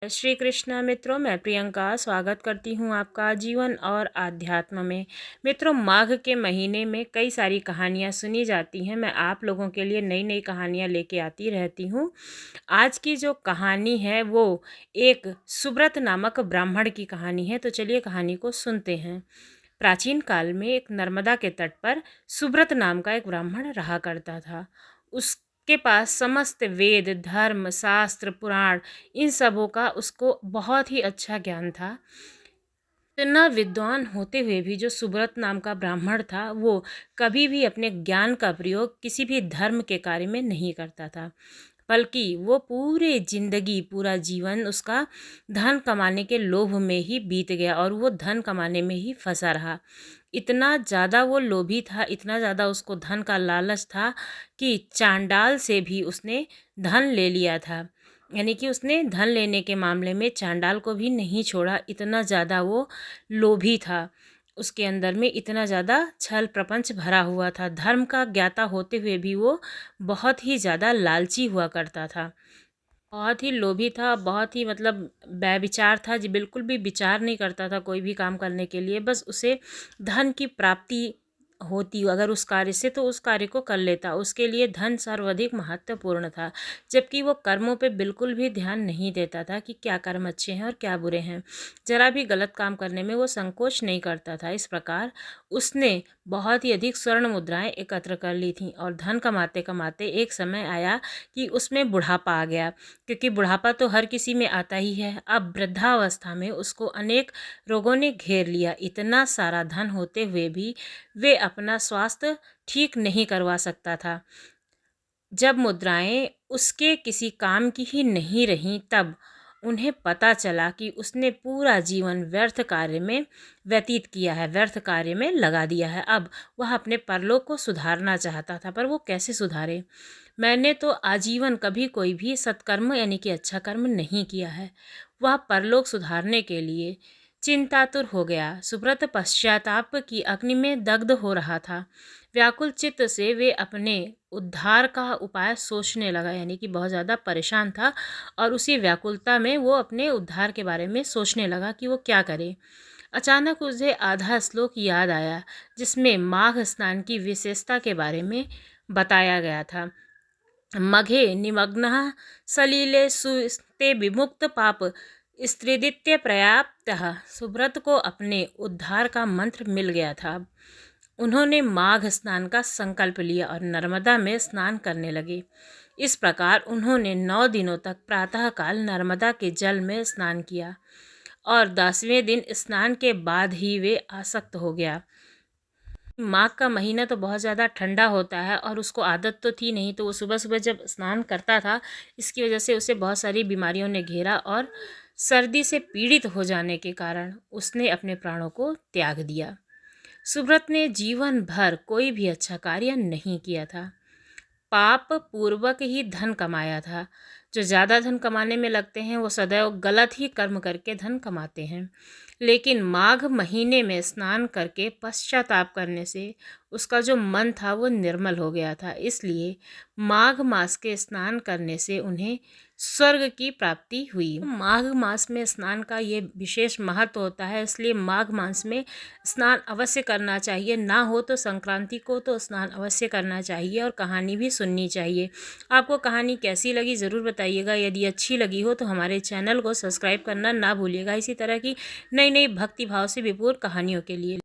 श्री कृष्णा मित्रों, मैं प्रियंका स्वागत करती हूँ आपका जीवन और आध्यात्म में। मित्रों, माघ के महीने में कई सारी कहानियाँ सुनी जाती हैं। मैं आप लोगों के लिए नई नई कहानियाँ लेके आती रहती हूँ। आज की जो कहानी है वो एक सुब्रत नामक ब्राह्मण की कहानी है। तो चलिए कहानी को सुनते हैं। प्राचीन काल में एक नर्मदा के तट पर सुब्रत नाम का एक ब्राह्मण रहा करता था। उसके पास समस्त वेद, धर्म, शास्त्र, पुराण, इन सबों का उसको बहुत ही अच्छा ज्ञान था। इतना विद्वान होते हुए भी जो सुब्रत नाम का ब्राह्मण था वो कभी भी अपने ज्ञान का प्रयोग किसी भी धर्म के कार्य में नहीं करता था, बल्कि वो पूरा जीवन उसका धन कमाने के लोभ में ही बीत गया और वो धन कमाने में ही फंसा रहा। इतना ज़्यादा वो लोभी था, इतना ज़्यादा उसको धन का लालच था कि चांडाल से भी उसने धन ले लिया था। यानी कि उसने धन लेने के मामले में चांडाल को भी नहीं छोड़ा। इतना ज़्यादा वो लोभी था, उसके अंदर में इतना ज़्यादा छल प्रपंच भरा हुआ था। धर्म का ज्ञाता होते हुए भी वो बहुत ही ज़्यादा लालची हुआ करता था, बहुत ही लोभी था, बहुत ही बेविचार था जी। बिल्कुल भी विचार नहीं करता था कोई भी काम करने के लिए, बस उसे धन की प्राप्ति होती अगर उस कार्य से तो उस कार्य को कर लेता। उसके लिए धन सर्वाधिक महत्वपूर्ण था, जबकि वो कर्मों पे बिल्कुल भी ध्यान नहीं देता था कि क्या कर्म अच्छे हैं और क्या बुरे हैं। जरा भी गलत काम करने में वो संकोच नहीं करता था। इस प्रकार उसने बहुत ही अधिक स्वर्ण मुद्राएं एकत्र कर ली थीं और धन कमाते कमाते एक समय आया कि उसमें बुढ़ापा आ गया, क्योंकि बुढ़ापा तो हर किसी में आता ही है। अब वृद्धावस्था में उसको अनेक रोगों ने घेर लिया। इतना सारा धन होते हुए भी वे अपना स्वास्थ्य ठीक नहीं करवा सकता था। जब मुद्राएं उसके किसी काम की ही नहीं रहीं, तब उन्हें पता चला कि उसने पूरा जीवन व्यर्थ कार्य में व्यतीत किया है, व्यर्थ कार्य में लगा दिया है। अब वह अपने परलोक को सुधारना चाहता था, पर वो कैसे सुधारे? मैंने तो आजीवन कभी कोई भी सत्कर्म यानी कि अच्छा कर्म नहीं किया है। वह परलोक सुधारने के लिए चिंतातुर हो गया। सुब्रत पश्चाताप की अग्नि में दग्ध हो रहा था। व्याकुल चित्त से वे अपने उद्धार का उपाय सोचने लगा, यानी कि बहुत ज़्यादा परेशान था और उसी व्याकुलता में वो अपने उद्धार के बारे में सोचने लगा कि वो क्या करे। अचानक उसे आधा श्लोक याद आया, जिसमें माघ स्नान की विशेषता के बारे में बताया गया था। मघे निमग्नः सलिले सुस्ते विमुक्त पाप स्त्रीदित्य पर्याप्तः। सुब्रत को अपने उद्धार का मंत्र मिल गया था। उन्होंने माघ स्नान का संकल्प लिया और नर्मदा में स्नान करने लगे। इस प्रकार उन्होंने 9 दिनों तक प्रातःकाल नर्मदा के जल में स्नान किया और 10वें दिन स्नान के बाद ही वे आसक्त हो गया। माघ का महीना तो बहुत ज़्यादा ठंडा होता है और उसको आदत तो थी नहीं, तो वो सुबह सुबह जब स्नान करता था, इसकी वजह से उसे बहुत सारी बीमारियों ने घेरा और सर्दी से पीड़ित हो जाने के कारण उसने अपने प्राणों को त्याग दिया। सुब्रत ने जीवन भर कोई भी अच्छा कार्य नहीं किया था, पाप पूर्वक ही धन कमाया था। जो ज़्यादा धन कमाने में लगते हैं वो सदैव गलत ही कर्म करके धन कमाते हैं। लेकिन माघ महीने में स्नान करके पश्चाताप करने से उसका जो मन था वो निर्मल हो गया था। इसलिए माघ मास के स्नान करने से उन्हें स्वर्ग की प्राप्ति हुई। माघ मास में स्नान का ये विशेष महत्व होता है, इसलिए माघ मास में स्नान अवश्य करना चाहिए। ना हो तो संक्रांति को तो स्नान अवश्य करना चाहिए और कहानी भी सुननी चाहिए। आपको कहानी कैसी लगी ज़रूर बताइएगा। यदि अच्छी लगी हो तो हमारे चैनल को सब्सक्राइब करना ना भूलिएगा। इसी तरह की नई नई भक्ति भाव से विपूर्ण कहानियों के लिए।